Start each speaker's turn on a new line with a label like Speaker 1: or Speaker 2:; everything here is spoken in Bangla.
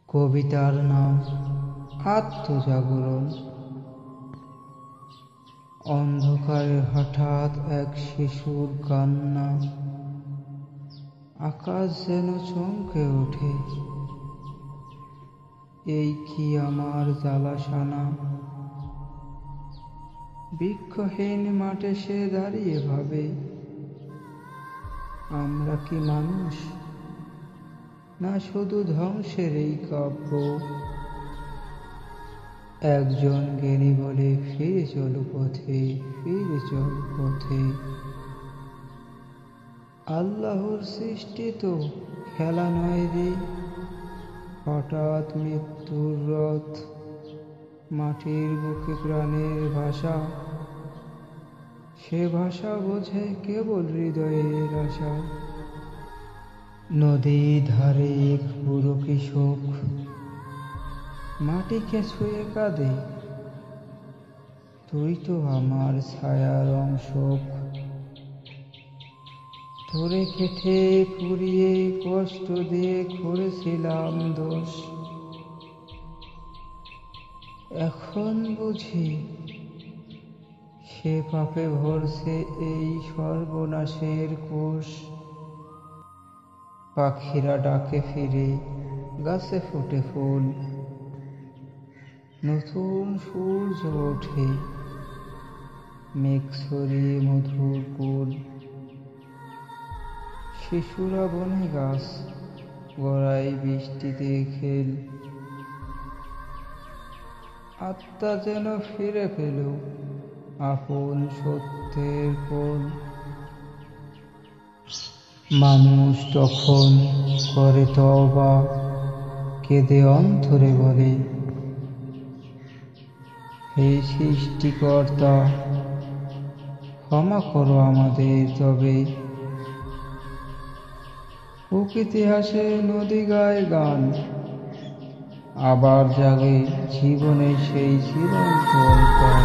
Speaker 1: কবিতার নাম আত্মজাগরণ। অন্ধকারে হঠাৎ এক শিশুর কান্না, আকাশ যেন চমকে ওঠে। এই কি আমার জ্বালাশানা? বৃক্ষহীন মাঠে সে দাঁড়িয়ে ভাবে, আমরা কি মানুষ, না শুধু ধ্বংসের এই কাব্য? একজন জ্ঞানী বলে, ফিরে চল পথে, ফিরে চল পথে। আল্লাহর সৃষ্টি তো খেলা নয় রে। হঠাৎ মৃত্যুর রথ, মাটির বুকে প্রাণের ভাষা। সে ভাষা বোঝে কেবল হৃদয়ের আশা। নদী ধারে এক বুড়ো কৃষক মাটিকে ছুঁয়ে কাঁদে, তুই তো আমার ছায়ার অংশ। তোরে খেটে পুড়িয়ে কষ্ট দিয়ে করেছিলাম দোষ। এখন বুঝি সে পাপে ভরছে এই সর্বনাশের কোষ। পাখিরা ডাকে ফিরে, গাছে ফোটে ফুল, নতুন সূর্য ওঠে, মেঘ ছড়িয়ে মধুর কুল। শিশুরা বনে গাছ, গড়াই বৃষ্টিতে খেল। আত্মা যেন ফিরে পেল আপন সত্যের কোল। মানুষ তখন করে তওবা, কেঁদে অন্তরে বলে, হে সৃষ্টিকর্তা, ক্ষমা করো আমাদের তবে। প্রকৃতি হাসে, নদী গায় গান, আবার জাগে জীবনের সেই চিরন্তন প্রাণ।